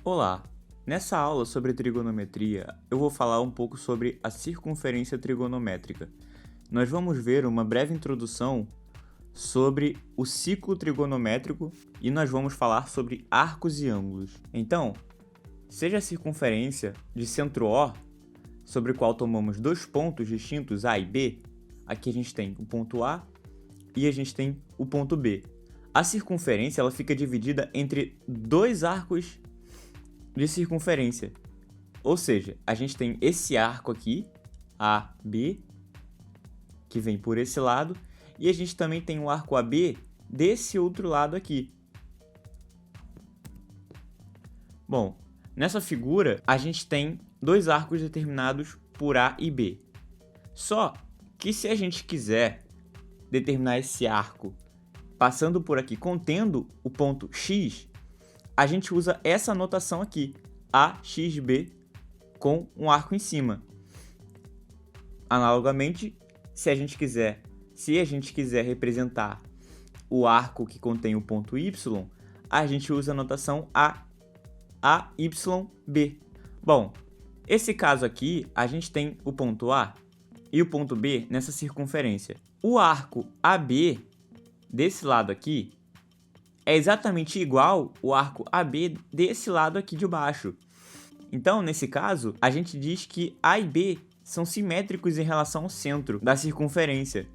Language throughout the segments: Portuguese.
Olá! Nessa aula sobre trigonometria, eu vou falar um pouco sobre a circunferência trigonométrica. Nós vamos ver uma breve introdução sobre o ciclo trigonométrico e nós vamos falar sobre arcos e ângulos. Então, seja a circunferência de centro O, sobre o qual tomamos dois pontos distintos A e B, aqui a gente tem o ponto A e a gente tem o ponto B. A circunferência ela fica dividida entre dois arcos de circunferência. Ou seja, a gente tem esse arco aqui, AB, que vem por esse lado, e a gente também tem o arco AB desse outro lado aqui. Bom, nessa figura, a gente tem dois arcos determinados por A e B. Só que se a gente quiser determinar esse arco passando por aqui, contendo o ponto X, a gente usa essa notação aqui, AXB, com um arco em cima. Analogamente, se a gente quiser representar o arco que contém o ponto Y, a gente usa a notação AYB. Bom, esse caso aqui, a gente tem o ponto A e o ponto B nessa circunferência. O arco AB, desse lado aqui, é exatamente igual o arco AB desse lado aqui de baixo. Então, nesse caso, a gente diz que A e B são simétricos em relação ao centro da circunferência.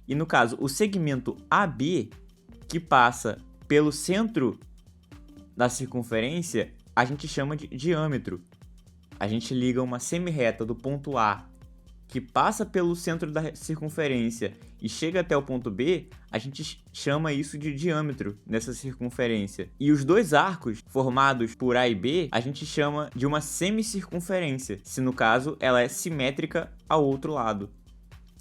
E no caso, o segmento AB, que passa pelo centro da circunferência, a gente chama de diâmetro. A gente liga uma semirreta do ponto A, que passa pelo centro da circunferência e chega até o ponto B, a gente chama isso de diâmetro dessa circunferência. E os dois arcos formados por A e B, a gente chama de uma semicircunferência, se no caso ela é simétrica ao outro lado.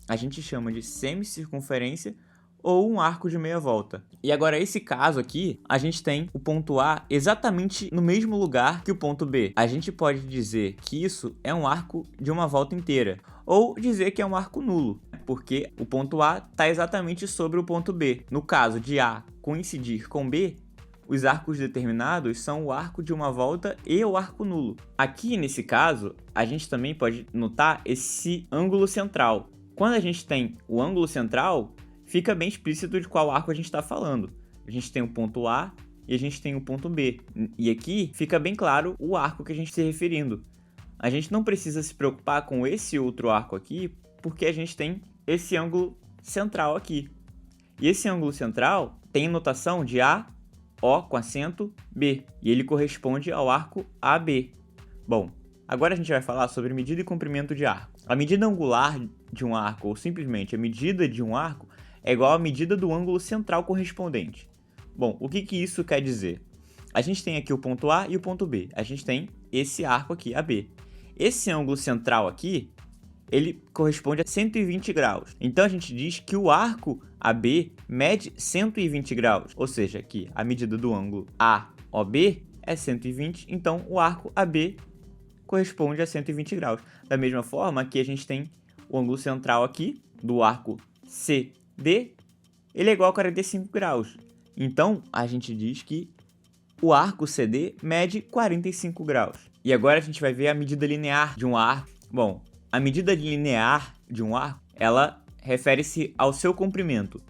A gente chama de semicircunferência ou um arco de meia volta. E agora, esse caso aqui, a gente tem o ponto A exatamente no mesmo lugar que o ponto B. A gente pode dizer que isso é um arco de uma volta inteira, ou dizer que é um arco nulo, porque o ponto A está exatamente sobre o ponto B. No caso de A coincidir com B, os arcos determinados são o arco de uma volta e o arco nulo. Aqui, nesse caso, a gente também pode notar esse ângulo central. Quando a gente tem o ângulo central, fica bem explícito de qual arco a gente está falando. A gente tem o ponto A e a gente tem o ponto B. E aqui fica bem claro o arco que a gente está se referindo. A gente não precisa se preocupar com esse outro arco aqui, porque a gente tem esse ângulo central aqui. E esse ângulo central tem notação de AO com acento B, e ele corresponde ao arco AB. Bom, agora a gente vai falar sobre medida e comprimento de arco. A medida angular de um arco, ou simplesmente a medida de um arco, é igual à medida do ângulo central correspondente. Bom, o que isso quer dizer? A gente tem aqui o ponto A e o ponto B. A gente tem esse arco aqui, AB. Esse ângulo central aqui, ele corresponde a 120 graus. Então, a gente diz que o arco AB mede 120 graus. Ou seja, que a medida do ângulo AOB é 120, então o arco AB corresponde a 120 graus. Da mesma forma, aqui a gente tem o ângulo central aqui, do arco CD, ele é igual a 45 graus. Então, a gente diz que o arco CD mede 45 graus. E agora a gente vai ver a medida linear de um arco. Bom, a medida linear de um arco, ela refere-se ao seu comprimento.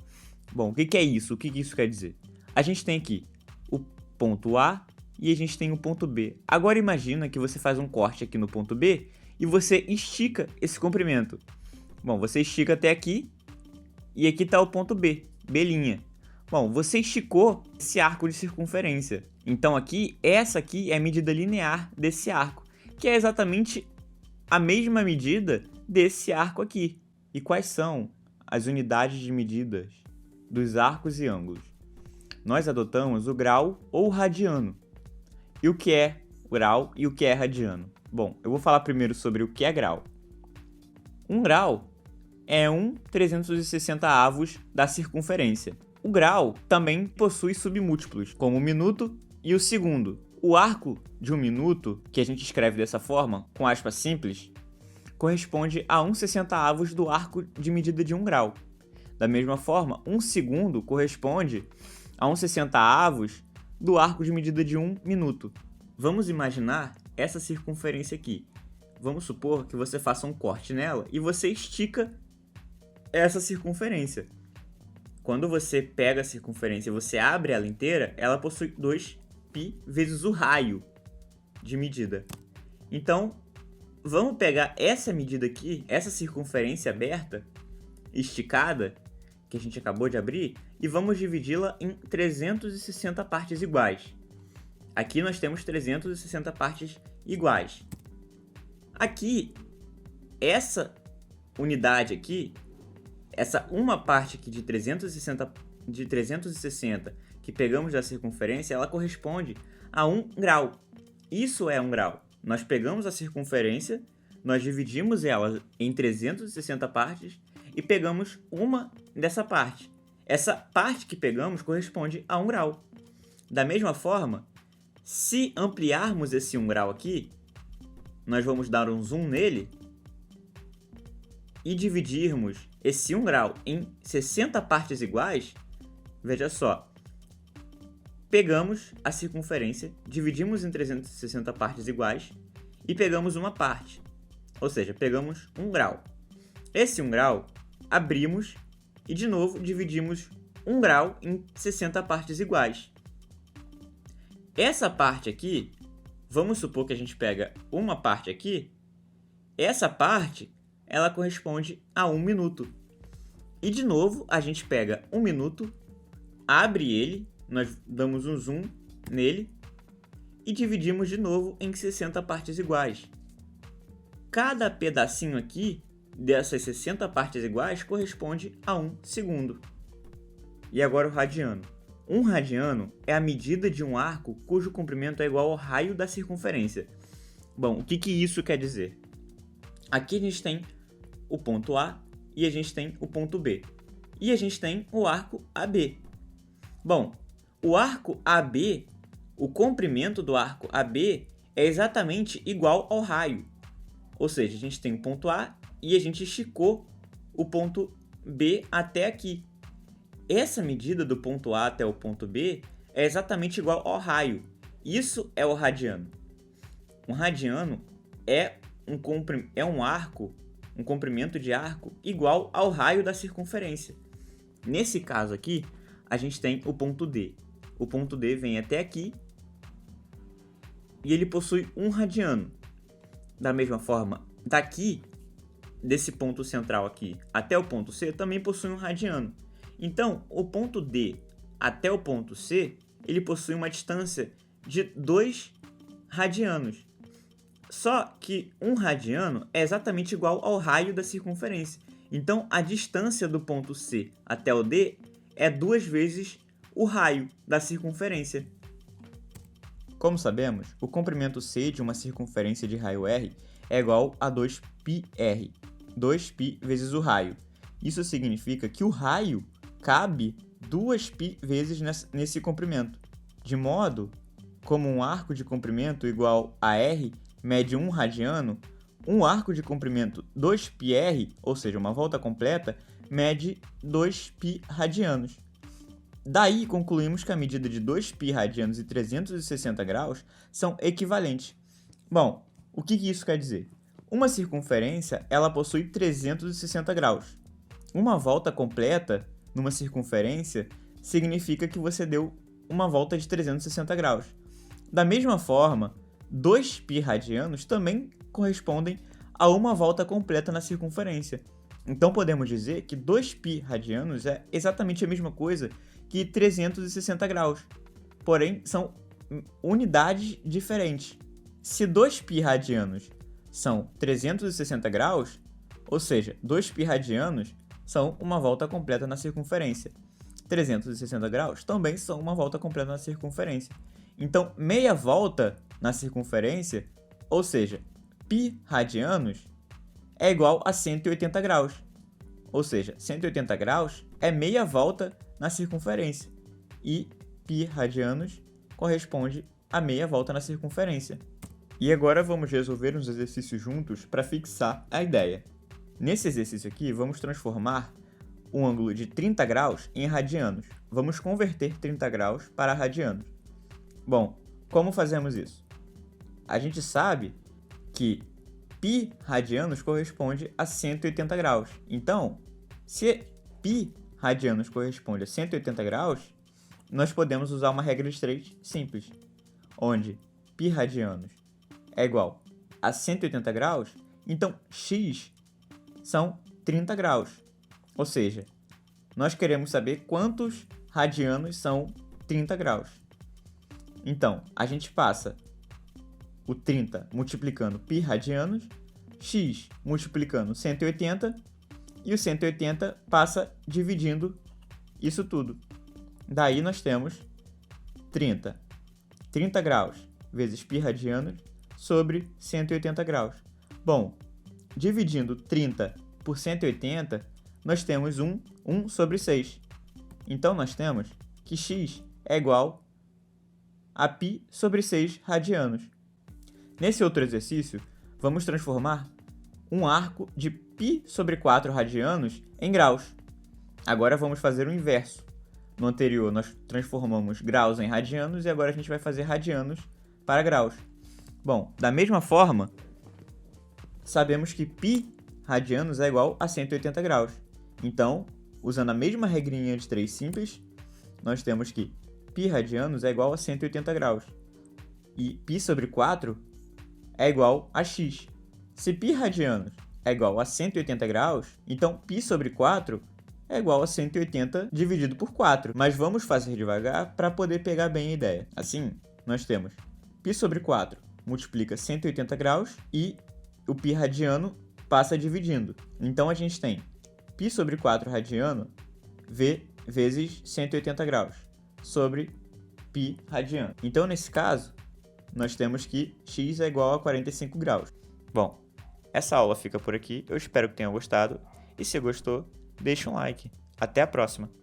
Bom, o que é isso? O que isso quer dizer? A gente tem aqui o ponto A e a gente tem o ponto B. Agora imagina que você faz um corte aqui no ponto B e você estica esse comprimento. Bom, você estica até aqui e aqui está o ponto B, B'. Bom, você esticou esse arco de circunferência. Então aqui, essa aqui é a medida linear desse arco, que é exatamente a mesma medida desse arco aqui. E quais são as unidades de medidas dos arcos e ângulos? Nós adotamos o grau ou o radiano. E o que é grau e o que é radiano? Bom, eu vou falar primeiro sobre o que é grau. Um grau é 1/360 da circunferência. O grau também possui submúltiplos, como o minuto e o segundo. O arco de um minuto, que a gente escreve dessa forma, com aspas simples, corresponde a 1/60 do arco de medida de 1 grau. Da mesma forma, 1 segundo corresponde a 1/60 do arco de medida de 1 minuto. vamos imaginar essa circunferência aqui. Vamos supor que você faça um corte nela e você estica essa circunferência. Quando você pega a circunferência e você abre ela inteira, ela possui 2π vezes o raio de medida. Então, vamos pegar essa medida aqui, essa circunferência aberta, esticada, que a gente acabou de abrir, e vamos dividi-la em 360 partes iguais. Aqui nós temos 360 partes iguais. Aqui, essa unidade aqui, essa uma parte aqui de 360 que pegamos da circunferência, ela corresponde a 1 grau. Isso é 1 grau. Nós pegamos a circunferência, nós dividimos ela em 360 partes e pegamos uma dessa parte. Essa parte que pegamos corresponde a 1 grau. Da mesma forma, se ampliarmos esse 1 grau aqui, nós vamos dar um zoom nele e dividirmos esse 1 grau em 60 partes iguais, veja só, pegamos a circunferência, dividimos em 360 partes iguais e pegamos uma parte, ou seja, pegamos 1 grau. Esse 1 grau, abrimos e de novo dividimos 1 grau em 60 partes iguais. Essa parte aqui, vamos supor que a gente pega uma parte aqui, essa parte, ela corresponde a 1 minuto. E de novo, a gente pega 1 minuto, abre ele, nós damos um zoom nele e dividimos de novo em 60 partes iguais. Cada pedacinho aqui, dessas 60 partes iguais, corresponde a 1 segundo. E agora o radiano. 1 radiano é a medida de um arco cujo comprimento é igual ao raio da circunferência. Bom, o que isso quer dizer? Aqui a gente tem o ponto A e a gente tem o ponto B. E a gente tem o arco AB. Bom, o arco AB, o comprimento do arco AB é exatamente igual ao raio. Ou seja, a gente tem o ponto A e a gente esticou o ponto B até aqui. Essa medida do ponto A até o ponto B é exatamente igual ao raio. Isso é o radiano. Um radiano é um arco, um comprimento de arco igual ao raio da circunferência. Nesse caso aqui, a gente tem o ponto D. O ponto D vem até aqui e ele possui 1 radiano. Da mesma forma, daqui, desse ponto central aqui até o ponto C, também possui 1 radiano. Então, o ponto D até o ponto C, ele possui uma distância de 2 radianos. Só que 1 radiano é exatamente igual ao raio da circunferência. Então, a distância do ponto C até o D é 2 vezes o raio da circunferência. Como sabemos, o comprimento C de uma circunferência de raio R é igual a 2πr, 2π vezes o raio. Isso significa que o raio cabe 2π vezes nesse comprimento, de modo como um arco de comprimento igual a R mede 1 radiano, um arco de comprimento 2πr, ou seja, uma volta completa, mede 2π radianos. Daí concluímos que a medida de 2π radianos e 360 graus são equivalentes. Bom, o que isso quer dizer? Uma circunferência ela possui 360 graus. Uma volta completa numa circunferência significa que você deu uma volta de 360 graus. Da mesma forma, 2π radianos também correspondem a uma volta completa na circunferência. Então podemos dizer que 2π radianos é exatamente a mesma coisa que 360 graus, porém são unidades diferentes. Se 2π radianos são 360 graus, ou seja, 2π radianos são uma volta completa na circunferência. 360 graus também são uma volta completa na circunferência. Então, meia volta na circunferência, ou seja, π radianos, é igual a 180 graus. Ou seja, 180 graus é meia volta na circunferência. E π radianos corresponde a meia volta na circunferência. E agora vamos resolver uns exercícios juntos para fixar a ideia. Nesse exercício aqui, vamos transformar um ângulo de 30 graus em radianos. Vamos converter 30 graus para radianos. Bom, como fazemos isso? a gente sabe que π radianos corresponde a 180 graus. Então, se π radianos corresponde a 180 graus, nós podemos usar uma regra de 3 simples, onde π radianos é igual a 180 graus, então x são 30 graus. Ou seja, nós queremos saber quantos radianos são 30 graus. Então, a gente passa o 30 multiplicando π radianos, x multiplicando 180, e o 180 passa dividindo isso tudo. Daí nós temos 30 graus vezes π radianos sobre 180 graus. Bom, dividindo 30 por 180, nós temos 1 sobre 6. Então, nós temos que x é igual a π sobre 6 radianos. Nesse outro exercício, vamos transformar um arco de π sobre 4 radianos em graus. Agora vamos fazer o inverso. No anterior, nós transformamos graus em radianos e agora a gente vai fazer radianos para graus. Bom, da mesma forma, sabemos que π radianos é igual a 180 graus. Então, usando a mesma regrinha de 3 simples, nós temos que π radianos é igual a 180 graus. E π sobre 4 é igual a x. Se π radianos é igual a 180 graus, então π sobre 4 é igual a 180 dividido por 4. Mas vamos fazer devagar para poder pegar bem a ideia. Assim, nós temos π sobre 4 multiplica 180 graus e o π radiano passa dividindo. Então, a gente tem π sobre 4 radiano vezes 180 graus sobre π radiano. Então, nesse caso, nós temos que x é igual a 45 graus. Bom, essa aula fica por aqui. Eu espero que tenham gostado. E se gostou, deixa um like. Até a próxima!